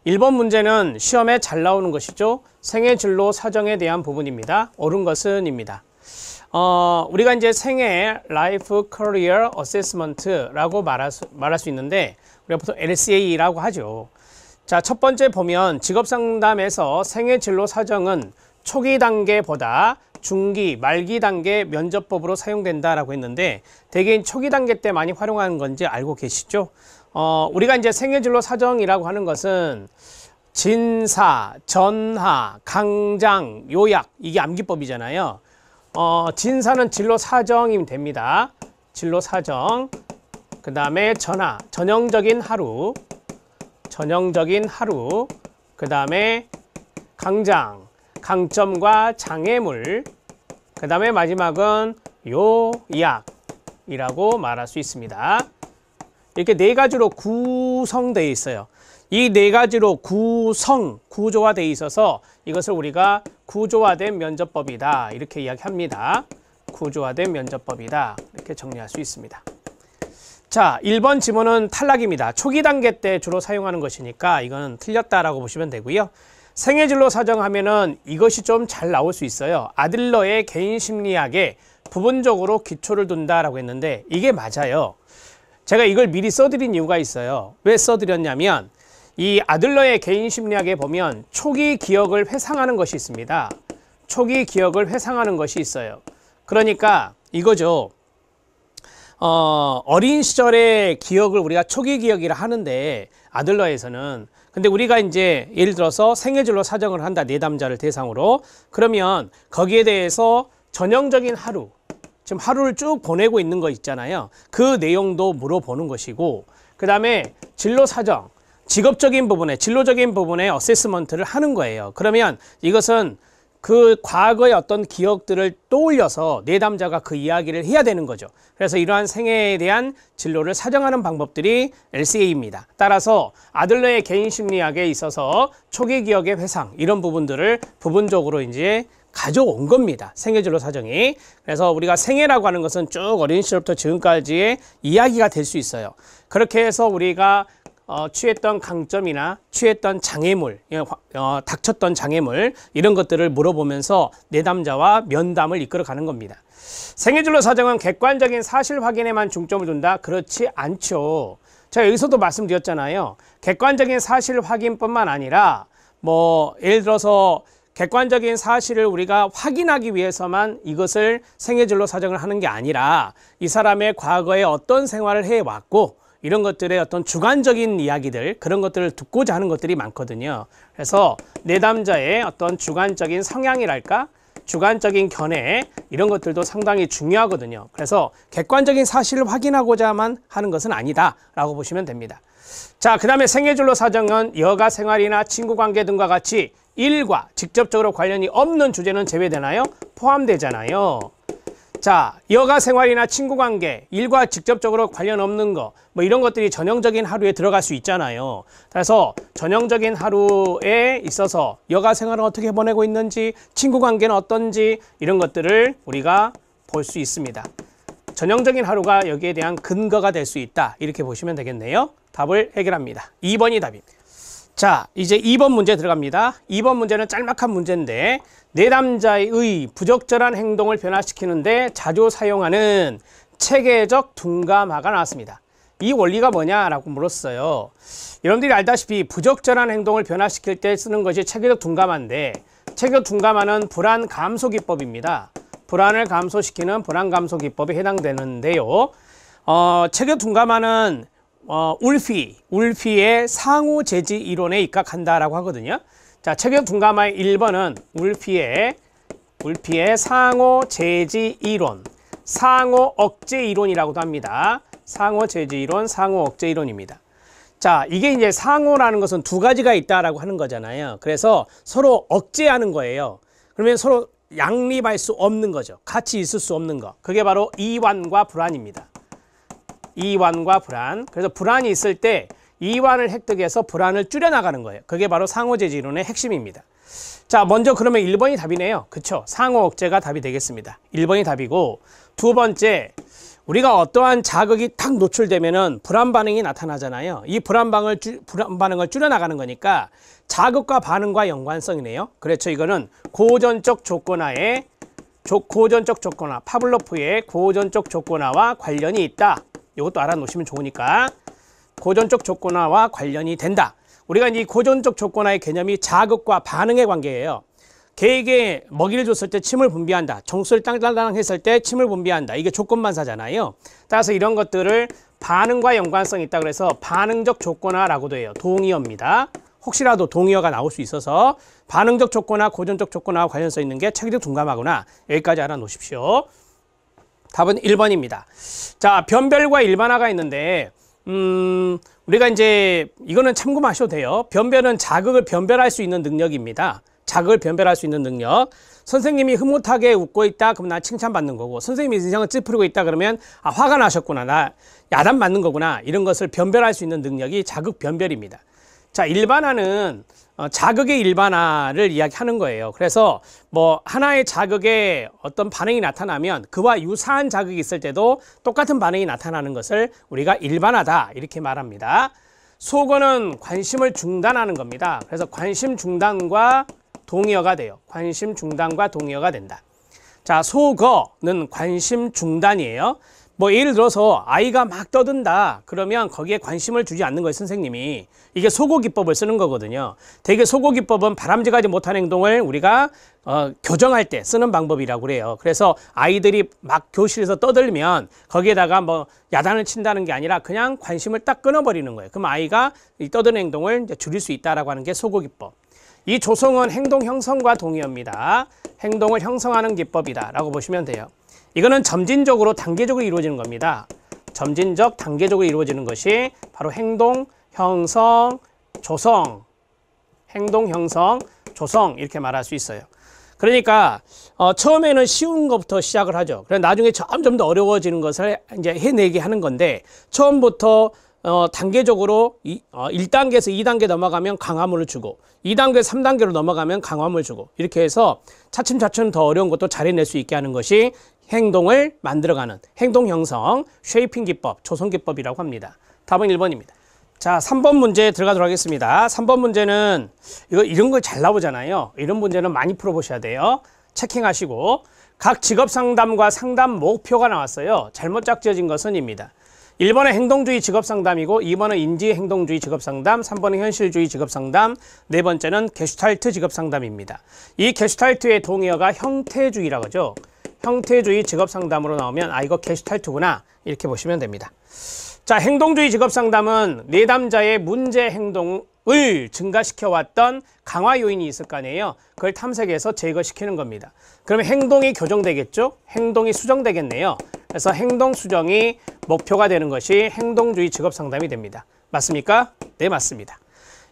1번 문제는 시험에 잘 나오는 것이죠. 생애 진로 사정에 대한 부분입니다. 옳은 것은 입니다. 우리가 이제 생애 라이프 커리어 어세스먼트라고 말할 수 있는데 우리가 보통 LCA라고 하죠. 자, 첫 번째 보면 직업 상담에서 생애 진로 사정은 초기 단계보다 중기, 말기 단계 면접법으로 사용된다라고 했는데 대개인 초기 단계 때 많이 활용하는 건지 알고 계시죠? 우리가 이제 생애 진로 사정이라고 하는 것은 진사, 전하, 강장, 요약 이게 암기법이잖아요. 진사는 진로 사정이면 됩니다. 진로 사정. 그 다음에 전하, 전형적인 하루. 그 다음에 강장, 강점과 장애물. 그 다음에 마지막은 요약이라고 말할 수 있습니다. 이렇게 네 가지로 구성되어 있어요. 이 네 가지로 구조화되어 있어서 이것을 우리가 구조화된 면접법이다 이렇게 이야기합니다. 구조화된 면접법이다 이렇게 정리할 수 있습니다. 자, 1번 지문은 탈락입니다. 초기 단계 때 주로 사용하는 것이니까 이건 틀렸다라고 보시면 되고요. 생애 진로 사정하면은 이것이 좀 잘 나올 수 있어요. 아들러의 개인 심리학에 부분적으로 기초를 둔다라고 했는데 이게 맞아요. 제가 이걸 미리 써드린 이유가 있어요. 왜 써드렸냐면 이 아들러의 개인 심리학에 보면 초기 기억을 회상하는 것이 있습니다. 초기 기억을 회상하는 것이 있어요. 그러니까 이거죠. 어린 시절의 기억을 우리가 초기 기억이라 하는데 아들러에서는 근데 우리가 이제 예를 들어서 생애 진로 사정을 한다 내담자를 대상으로 그러면 거기에 대해서 전형적인 하루 지금 하루를 쭉 보내고 있는 거 있잖아요. 그 내용도 물어보는 것이고 그 다음에 진로 사정 직업적인 부분에 진로적인 부분에 어세스먼트를 하는 거예요. 그러면 이것은 그 과거의 어떤 기억들을 떠올려서 내담자가 그 이야기를 해야 되는 거죠. 그래서 이러한 생애에 대한 진로를 사정하는 방법들이 LCA입니다. 따라서 아들러의 개인 심리학에 있어서 초기 기억의 회상 이런 부분들을 부분적으로 이제 가져온 겁니다. 생애 진로 사정이. 그래서 우리가 생애라고 하는 것은 쭉 어린 시절부터 지금까지의 이야기가 될 수 있어요. 그렇게 해서 우리가 취했던 강점이나 취했던 장애물, 닥쳤던 장애물 이런 것들을 물어보면서 내담자와 면담을 이끌어가는 겁니다. 생애진로 사정은 객관적인 사실 확인에만 중점을 둔다? 그렇지 않죠. 제가 여기서도 말씀드렸잖아요. 객관적인 사실 확인뿐만 아니라 예를 들어서 객관적인 사실을 우리가 확인하기 위해서만 이것을 생애진로 사정을 하는 게 아니라 이 사람의 과거에 어떤 생활을 해왔고 이런 것들의 어떤 주관적인 이야기들 그런 것들을 듣고자 하는 것들이 많거든요. 그래서 내담자의 어떤 주관적인 성향이랄까 주관적인 견해 이런 것들도 상당히 중요하거든요. 그래서 객관적인 사실을 확인하고자만 하는 것은 아니다 라고 보시면 됩니다. 자, 그 다음에 생애진로 사정은 여가 생활이나 친구관계 등과 같이 일과 직접적으로 관련이 없는 주제는 제외되나요? 포함되잖아요. 자, 여가 생활이나 친구관계, 일과 직접적으로 관련 없는 거, 이런 것들이 전형적인 하루에 들어갈 수 있잖아요. 그래서 전형적인 하루에 있어서 여가 생활은 어떻게 보내고 있는지, 친구관계는 어떤지 이런 것들을 우리가 볼 수 있습니다. 전형적인 하루가 여기에 대한 근거가 될 수 있다. 이렇게 보시면 되겠네요. 답을 해결합니다. 2번이 답입니다. 자, 이제 2번 문제 들어갑니다. 2번 문제는 짤막한 문제인데 내담자의 부적절한 행동을 변화시키는데 자주 사용하는 체계적 둔감화가 나왔습니다. 이 원리가 뭐냐라고 물었어요. 여러분들이 알다시피 부적절한 행동을 변화시킬 때 쓰는 것이 체계적 둔감화인데 체계적 둔감화는 불안 감소 기법입니다. 불안을 감소시키는 불안 감소 기법에 해당되는데요. 체계적 둔감화는 울피의 상호 제지 이론에 입각한다라고 하거든요. 자, 체계적 둔감화의 1번은 울피의 상호 제지 이론, 상호 억제 이론이라고도 합니다. 상호 제지 이론, 상호 억제 이론입니다. 자, 이게 이제 상호라는 것은 두 가지가 있다라고 하는 거잖아요. 그래서 서로 억제하는 거예요. 그러면 서로 양립할 수 없는 거죠. 같이 있을 수 없는 거. 그게 바로 이완과 불안입니다. 이완과 불안. 그래서 불안이 있을 때 이완을 획득해서 불안을 줄여나가는 거예요. 그게 바로 상호제지 이론의 핵심입니다. 자, 먼저 그러면 1번이 답이네요. 그쵸? 상호 억제가 답이 되겠습니다. 1번이 답이고 두 번째 우리가 어떠한 자극이 딱 노출되면은 불안 반응이 나타나잖아요. 이 불안 반응을 줄여나가는 거니까 자극과 반응과 연관성이네요. 그렇죠. 이거는 고전적 조건화의 고전적 조건화, 파블로프의 고전적 조건화와 관련이 있다. 이것도 알아놓으시면 좋으니까 고전적 조건화와 관련이 된다. 우리가 이 고전적 조건화의 개념이 자극과 반응의 관계예요. 개에게 먹이를 줬을 때 침을 분비한다. 정수를 땅땅땅 했을 때 침을 분비한다. 이게 조건반사잖아요. 따라서 이런 것들을 반응과 연관성이 있다 그래서 반응적 조건화라고도 해요. 동의어입니다. 혹시라도 동의어가 나올 수 있어서 반응적 조건화, 고전적 조건화와 관련성 있는 게 체계적 둔감하구나. 여기까지 알아놓으십시오. 답은 1번입니다. 자, 변별과 일반화가 있는데 우리가 이제 이거는 참고하셔도 돼요. 변별은 자극을 변별할 수 있는 능력입니다. 자극을 변별할 수 있는 능력. 선생님이 흐뭇하게 웃고 있다 그러면 난 칭찬받는 거고, 선생님이 인상을 찌푸리고 있다 그러면 아, 화가 나셨구나, 나 야단 맞는 거구나, 이런 것을 변별할 수 있는 능력이 자극 변별입니다. 자, 일반화는 자극의 일반화를 이야기하는 거예요. 그래서 뭐 하나의 자극에 어떤 반응이 나타나면 그와 유사한 자극이 있을 때도 똑같은 반응이 나타나는 것을 우리가 일반화다 이렇게 말합니다. 소거는 관심을 중단하는 겁니다. 그래서 관심 중단과 동의어가 돼요. 관심 중단과 동의어가 된다. 자, 소거는 관심 중단이에요. 뭐 예를 들어서 아이가 막 떠든다 그러면 거기에 관심을 주지 않는 거예요. 선생님이. 이게 소거 기법을 쓰는 거거든요. 대개 소거 기법은 바람직하지 못한 행동을 우리가 교정할 때 쓰는 방법이라고 그래요. 그래서 아이들이 막 교실에서 떠들면 거기에다가 뭐 야단을 친다는 게 아니라 그냥 관심을 딱 끊어버리는 거예요. 그럼 아이가 이 떠드는 행동을 이제 줄일 수 있다라고 하는 게 소거 기법. 이 조성은 행동 형성과 동의어입니다. 행동을 형성하는 기법이다 라고 보시면 돼요. 이거는 점진적으로 단계적으로 이루어지는 겁니다. 점진적 단계적으로 이루어지는 것이 바로 행동 형성 조성, 행동 형성 조성 이렇게 말할 수 있어요. 그러니까 처음에는 쉬운 것부터 시작을 하죠. 그래서 나중에 점점 더 어려워지는 것을 이제 해내게 하는 건데, 처음부터 단계적으로 1단계에서 2단계 넘어가면 강화물을 주고 2단계 3단계로 넘어가면 강화물을 주고 이렇게 해서 차츰차츰 더 어려운 것도 잘 해낼 수 있게 하는 것이 행동을 만들어가는 행동 형성, 쉐이핑 기법, 조성 기법이라고 합니다. 답은 1번입니다. 자, 3번 문제 들어가도록 하겠습니다. 3번 문제는 이런 거 잘 나오잖아요. 이런 문제는 많이 풀어보셔야 돼요. 체킹하시고 각 직업 상담과 상담 목표가 나왔어요. 잘못 짝지어진 것은입니다. 1번은 행동주의 직업상담이고 2번은 인지행동주의 직업상담, 3번은 현실주의 직업상담, 4번째는 게슈탈트 직업상담입니다. 이 게슈탈트의 동의어가 형태주의라고 하죠. 형태주의 직업상담으로 나오면 아, 이거 게슈탈트구나 이렇게 보시면 됩니다. 자, 행동주의 직업상담은 내담자의 문제 행동을 증가시켜왔던 강화 요인이 있을 거 아니에요. 그걸 탐색해서 제거시키는 겁니다. 그러면 행동이 교정되겠죠? 행동이 수정되겠네요. 그래서 행동 수정이 목표가 되는 것이 행동주의 직업상담이 됩니다. 맞습니까? 네, 맞습니다.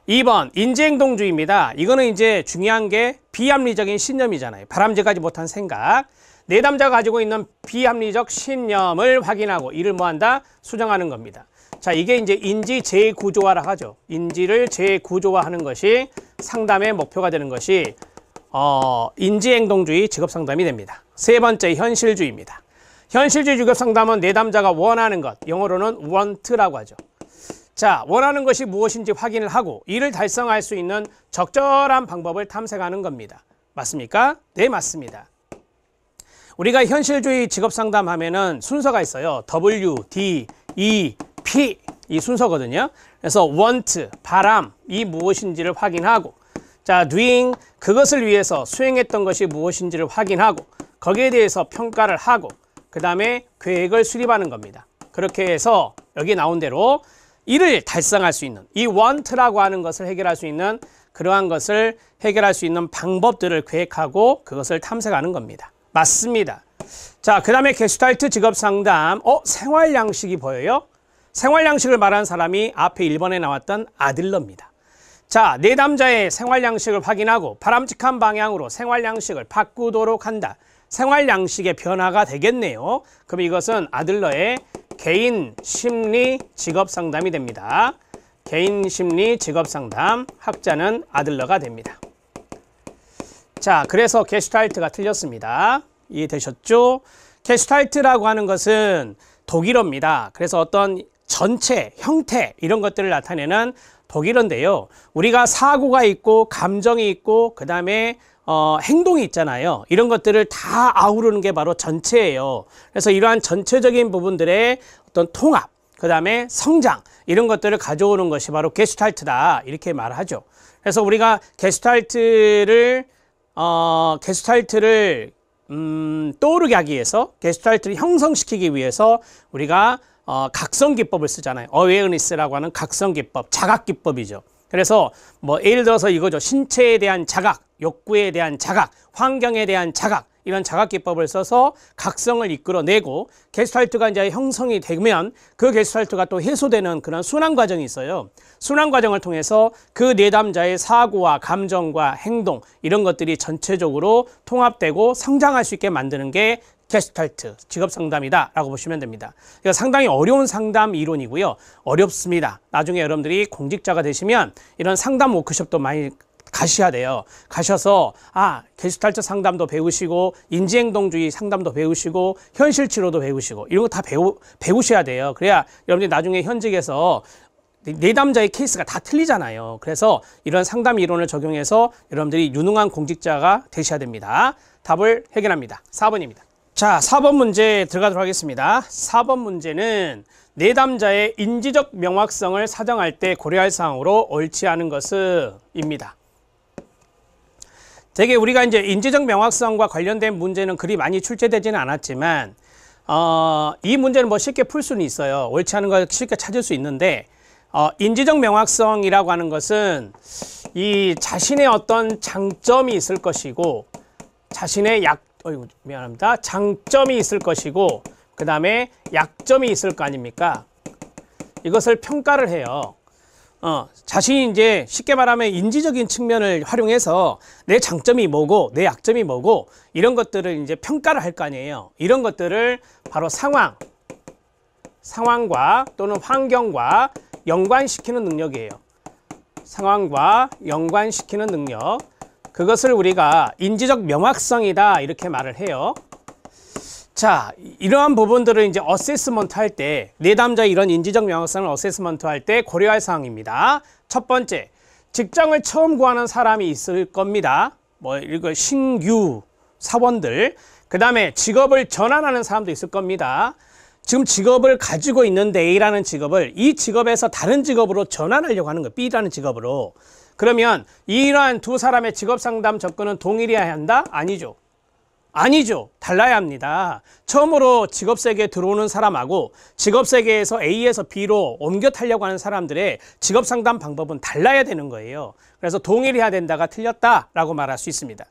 2번 인지행동주의입니다. 이거는 이제 중요한 게 비합리적인 신념이잖아요. 바람직하지 못한 생각. 내담자가 가지고 있는 비합리적 신념을 확인하고 이를 뭐한다? 수정하는 겁니다. 자, 이게 이제 인지 재구조화라 하죠. 인지를 재구조화하는 것이 상담의 목표가 되는 것이 인지행동주의 직업상담이 됩니다. 3번째 현실주의입니다. 현실주의 직업상담은 내담자가 원하는 것, 영어로는 want라고 하죠. 자, 원하는 것이 무엇인지 확인을 하고 이를 달성할 수 있는 적절한 방법을 탐색하는 겁니다. 맞습니까? 네, 맞습니다. 우리가 현실주의 직업상담 하면은 순서가 있어요. W, D, E, P 이 순서거든요. 그래서 want, 바람, 이 무엇인지를 확인하고, 자, doing, 그것을 위해서 수행했던 것이 무엇인지를 확인하고 거기에 대해서 평가를 하고 그 다음에 계획을 수립하는 겁니다. 그렇게 해서 여기 나온 대로 이를 달성할 수 있는, 이 want라고 하는 것을 해결할 수 있는, 그러한 것을 해결할 수 있는 방법들을 계획하고 그것을 탐색하는 겁니다. 맞습니다. 자, 그 다음에 게슈탈트 직업상담. 생활양식이 보여요? 생활양식을 말하는 사람이 앞에 1번에 나왔던 아들러입니다. 자, 내담자의 생활양식을 확인하고 바람직한 방향으로 생활양식을 바꾸도록 한다. 생활양식의 변화가 되겠네요. 그럼 이것은 아들러의 개인 심리 직업상담이 됩니다. 개인 심리 직업상담, 학자는 아들러가 됩니다. 자, 그래서 게슈탈트가 틀렸습니다. 이해되셨죠? 게슈탈트라고 하는 것은 독일어입니다. 그래서 어떤 전체, 형태 이런 것들을 나타내는 독일어인데요. 우리가 사고가 있고 감정이 있고 그 다음에 행동이 있잖아요. 이런 것들을 다 아우르는 게 바로 전체예요. 그래서 이러한 전체적인 부분들의 어떤 통합, 그 다음에 성장 이런 것들을 가져오는 것이 바로 게슈탈트다 이렇게 말하죠. 그래서 우리가 게슈탈트를 떠오르게 하기 위해서, 게슈탈트를 형성시키기 위해서 우리가 각성기법을 쓰잖아요. 어웨어니스라고 하는 각성기법, 자각기법이죠. 그래서 뭐 예를 들어서 이거죠. 신체에 대한 자각, 욕구에 대한 자각, 환경에 대한 자각, 이런 자각기법을 써서 각성을 이끌어내고, 게슈탈트가 이제 형성이 되면 그 게슈탈트가 또 해소되는 그런 순환 과정이 있어요. 순환 과정을 통해서 그 내담자의 사고와 감정과 행동 이런 것들이 전체적으로 통합되고 성장할 수 있게 만드는 게 게슈탈트 직업상담이다 라고 보시면 됩니다. 그러니까 상당히 어려운 상담 이론이고요. 어렵습니다. 나중에 여러분들이 공직자가 되시면 이런 상담 워크숍도 많이 가셔야 돼요. 가셔서 게슈탈트 상담도 배우시고 인지행동주의 상담도 배우시고 현실치료도 배우시고 이런 거 다 배우셔야 돼요. 그래야 여러분들이 나중에 현직에서 내담자의 케이스가 다 틀리잖아요. 그래서 이런 상담 이론을 적용해서 여러분들이 유능한 공직자가 되셔야 됩니다. 답을 해결합니다. 4번입니다. 자, 4번 문제 들어가도록 하겠습니다. 4번 문제는 내담자의 인지적 명확성을 사정할 때 고려할 사항으로 옳지 않은 것은 입니다. 되게 우리가 이제 인지적 명확성과 관련된 문제는 그리 많이 출제되지는 않았지만 이 문제는 뭐 쉽게 풀 수는 있어요. 옳지 않은 걸 쉽게 찾을 수 있는데 인지적 명확성이라고 하는 것은 이 자신의 어떤 장점이 있을 것이고 자신의 장점이 있을 것이고 그 다음에 약점이 있을 거 아닙니까? 이것을 평가를 해요. 자신이 이제 쉽게 말하면 인지적인 측면을 활용해서 내 장점이 뭐고 내 약점이 뭐고 이런 것들을 이제 평가를 할 거 아니에요. 이런 것들을 바로 상황과 또는 환경과 연관시키는 능력이에요. 상황과 연관시키는 능력. 그것을 우리가 인지적 명확성이다 이렇게 말을 해요. 자, 이러한 부분들을 이제 어세스먼트 할 때, 내담자의 이런 인지적 명확성을 어세스먼트 할 때 고려할 사항입니다. 첫 번째, 직장을 처음 구하는 사람이 있을 겁니다. 뭐 이거 신규 사원들. 그 다음에 직업을 전환하는 사람도 있을 겁니다. 지금 직업을 가지고 있는데 A라는 직업을 이 직업에서 다른 직업으로 전환하려고 하는 거예요. B라는 직업으로. 그러면 이러한 두 사람의 직업 상담 접근은 동일해야 한다? 아니죠. 아니죠. 달라야 합니다. 처음으로 직업세계에 들어오는 사람하고 직업세계에서 A에서 B로 옮겨 타려고 하는 사람들의 직업상담 방법은 달라야 되는 거예요. 그래서 동일해야 된다가 틀렸다라고 말할 수 있습니다.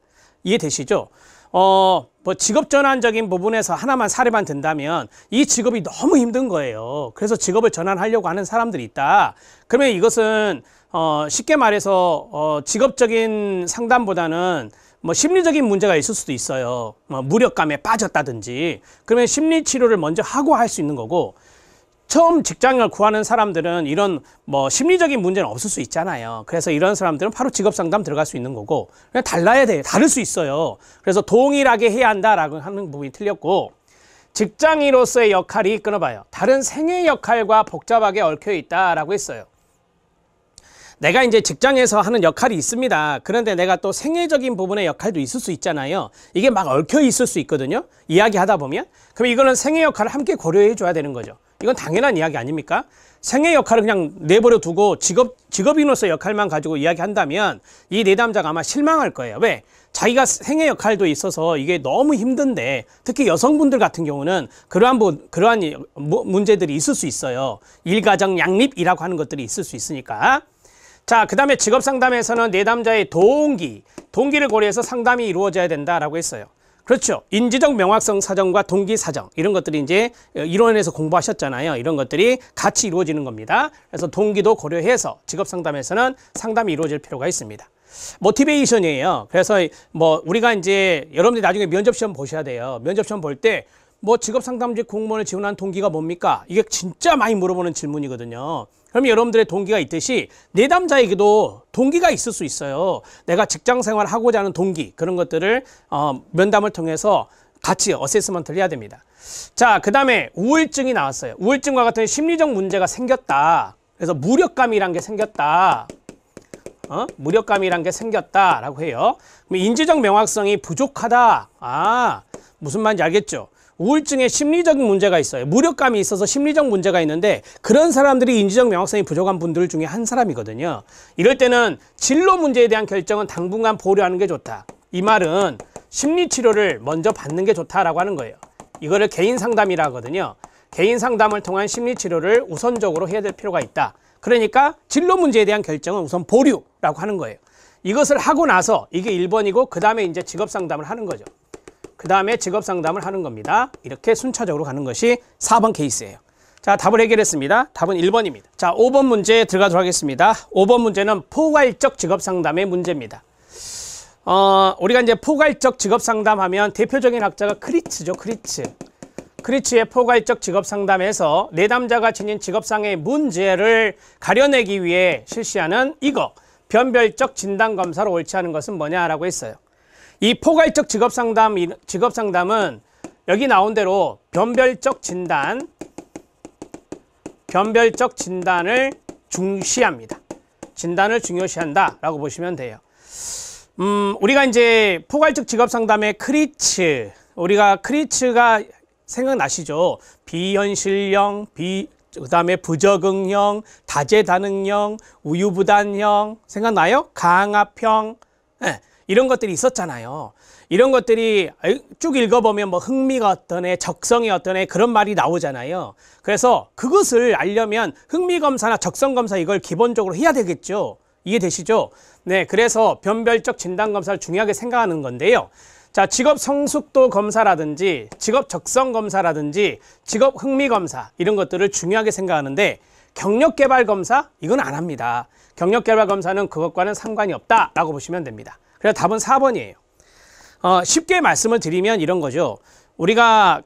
이해되시죠? 뭐 직업 전환적인 부분에서 하나만 사례만 든다면 이 직업이 너무 힘든 거예요. 그래서 직업을 전환하려고 하는 사람들이 있다. 그러면 이것은 쉽게 말해서 직업적인 상담보다는 뭐 심리적인 문제가 있을 수도 있어요. 뭐 무력감에 빠졌다든지. 그러면 심리치료를 먼저 하고 할 수 있는 거고, 처음 직장을 구하는 사람들은 이런 뭐 심리적인 문제는 없을 수 있잖아요. 그래서 이런 사람들은 바로 직업상담 들어갈 수 있는 거고, 그냥 달라야 돼요. 다를 수 있어요. 그래서 동일하게 해야 한다라고 하는 부분이 틀렸고, 직장인으로서의 역할이 끊어봐요. 다른 생애 역할과 복잡하게 얽혀 있다라고 했어요. 내가 이제 직장에서 하는 역할이 있습니다. 그런데 내가 또 생애적인 부분의 역할도 있을 수 있잖아요. 이게 막 얽혀 있을 수 있거든요. 이야기하다 보면. 그럼 이거는 생애 역할을 함께 고려해 줘야 되는 거죠. 이건 당연한 이야기 아닙니까? 생애 역할을 그냥 내버려 두고 직업인으로서 역할만 가지고 이야기한다면 이 내담자가 아마 실망할 거예요. 왜? 자기가 생애 역할도 있어서 이게 너무 힘든데, 특히 여성분들 같은 경우는 그러한 문제들이 있을 수 있어요. 일가정 양립이라고 하는 것들이 있을 수 있으니까. 자, 그 다음에 직업상담에서는 내담자의 동기를 고려해서 상담이 이루어져야 된다라고 했어요. 그렇죠. 인지적 명확성 사정과 동기 사정, 이런 것들이 이제 이론에서 공부하셨잖아요. 이런 것들이 같이 이루어지는 겁니다. 그래서 동기도 고려해서 직업상담에서는 상담이 이루어질 필요가 있습니다. 모티베이션이에요. 그래서 뭐 우리가 이제 여러분들이 나중에 면접시험 보셔야 돼요. 면접시험 볼 때 뭐 직업상담직 공무원을 지원한 동기가 뭡니까? 이게 진짜 많이 물어보는 질문이거든요. 그럼 여러분들의 동기가 있듯이 내담자에게도 동기가 있을 수 있어요. 내가 직장생활 하고자 하는 동기, 그런 것들을 면담을 통해서 같이 어세스먼트를 해야 됩니다. 자, 그 다음에 우울증이 나왔어요. 우울증과 같은 심리적 문제가 생겼다. 그래서 무력감이란 게 생겼다. 무력감이란 게 생겼다라고 해요. 그럼 인지적 명확성이 부족하다. 아, 무슨 말인지 알겠죠? 우울증에 심리적인 문제가 있어요. 무력감이 있어서 심리적 문제가 있는데 그런 사람들이 인지적 명확성이 부족한 분들 중에 한 사람이거든요. 이럴 때는 진로 문제에 대한 결정은 당분간 보류하는 게 좋다. 이 말은 심리치료를 먼저 받는 게 좋다라고 하는 거예요. 이거를 개인 상담이라 하거든요. 개인 상담을 통한 심리치료를 우선적으로 해야 될 필요가 있다. 그러니까 진로 문제에 대한 결정은 우선 보류라고 하는 거예요. 이것을 하고 나서 이게 1번이고 그 다음에 이제 직업 상담을 하는 거죠. 그 다음에 직업 상담을 하는 겁니다. 이렇게 순차적으로 가는 것이 4번 케이스예요. 자, 답을 해결했습니다. 답은 1번입니다. 자, 5번 문제 들어가도록 하겠습니다. 5번 문제는 포괄적 직업 상담의 문제입니다. 우리가 이제 포괄적 직업 상담하면 대표적인 학자가 크리츠죠. 크리츠의 포괄적 직업 상담에서 내담자가 지닌 직업상의 문제를 가려내기 위해 실시하는 이거 변별적 진단 검사로 옳지 않은 것은 뭐냐라고 했어요. 이 포괄적 직업 상담은 여기 나온 대로 변별적 진단을 중시합니다. 진단을 중요시한다라고 보시면 돼요. 우리가 이제 포괄적 직업 상담의 우리가 크리츠가 생각나시죠? 비현실형, 그다음에 부적응형, 다재다능형, 우유부단형 생각나요? 강압형, 이런 것들이 있었잖아요. 이런 것들이 쭉 읽어보면 뭐 흥미가 어떠네, 적성이 어떠네 그런 말이 나오잖아요. 그래서 그것을 알려면 흥미검사나 적성검사 이걸 기본적으로 해야 되겠죠. 이해되시죠? 네, 그래서 변별적 진단검사를 중요하게 생각하는 건데요. 자, 직업 성숙도 검사라든지 직업 적성 검사라든지 직업 흥미 검사 이런 것들을 중요하게 생각하는데 경력 개발 검사 이건 안 합니다. 경력 개발 검사는 그것과는 상관이 없다라고 보시면 됩니다. 그래서 답은 4번이에요. 쉽게 말씀을 드리면 이런 거죠. 우리가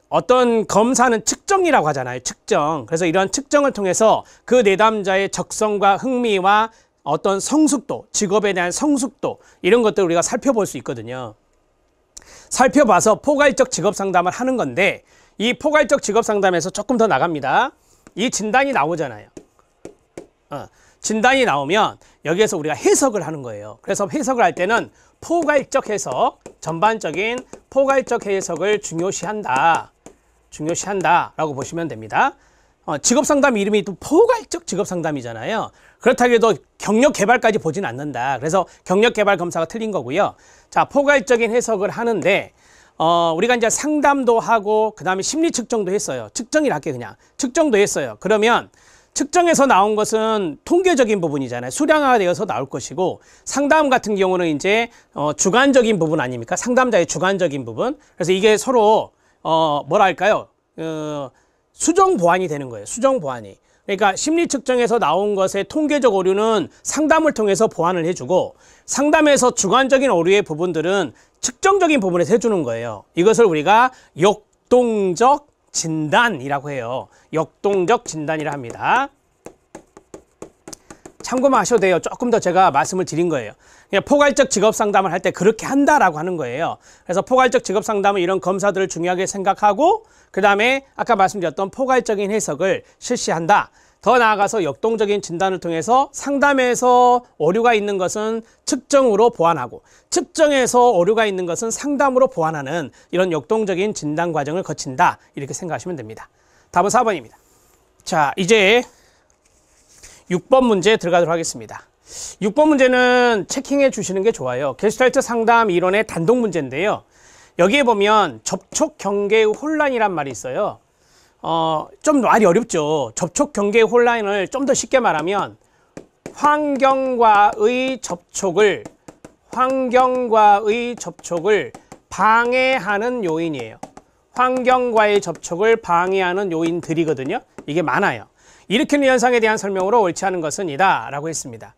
어떤 검사는 측정이라고 하잖아요. 측정. 그래서 이런 측정을 통해서 그 내담자의 적성과 흥미와 어떤 성숙도, 직업에 대한 성숙도 이런 것들을 우리가 살펴볼 수 있거든요. 살펴봐서 포괄적 직업 상담을 하는 건데 이 포괄적 직업 상담에서 조금 더 나갑니다. 이 진단이 나오잖아요. 진단이 나오면 여기에서 우리가 해석을 하는 거예요. 그래서 해석을 할 때는 포괄적 해석, 전반적인 포괄적 해석을 중요시한다라고 보시면 됩니다. 직업 상담 이름이 또 포괄적 직업 상담이잖아요. 그렇다고 해도 경력 개발까지 보진 않는다. 그래서 경력 개발 검사가 틀린 거고요. 자, 포괄적인 해석을 하는데 우리가 이제 상담도 하고 그다음에 심리 측정도 했어요. 측정이라 할게 그냥. 측정도 했어요. 그러면 측정에서 나온 것은 통계적인 부분이잖아요. 수량화가 되어서 나올 것이고 상담 같은 경우는 이제 주관적인 부분 아닙니까? 상담자의 주관적인 부분. 그래서 이게 서로 뭐랄까요? 수정 보완이 되는 거예요. 수정 보완이. 그러니까 심리 측정에서 나온 것의 통계적 오류는 상담을 통해서 보완을 해주고 상담에서 주관적인 오류의 부분들은 측정적인 부분에서 해주는 거예요. 이것을 우리가 역동적 진단이라고 해요. 역동적 진단이라 합니다. 참고만 하셔도 돼요. 조금 더 제가 말씀을 드린 거예요. 그냥 포괄적 직업 상담을 할 때 그렇게 한다라고 하는 거예요. 그래서 포괄적 직업 상담은 이런 검사들을 중요하게 생각하고 그 다음에 아까 말씀드렸던 포괄적인 해석을 실시한다. 더 나아가서 역동적인 진단을 통해서 상담에서 오류가 있는 것은 측정으로 보완하고 측정에서 오류가 있는 것은 상담으로 보완하는 이런 역동적인 진단 과정을 거친다. 이렇게 생각하시면 됩니다. 답은 4번입니다. 자, 이제 6번 문제 들어가도록 하겠습니다. 6번 문제는 체킹해 주시는 게 좋아요. 게슈탈트 상담 이론의 단독 문제인데요. 여기에 보면 접촉 경계의 혼란이란 말이 있어요. 좀 말이 어렵죠. 접촉 경계의 혼란을 좀 더 쉽게 말하면 환경과의 접촉을 방해하는 요인이에요. 환경과의 접촉을 방해하는 요인들이거든요. 이게 많아요. 일으키는 현상에 대한 설명으로 옳지 않은 것은 이다 라고 했습니다.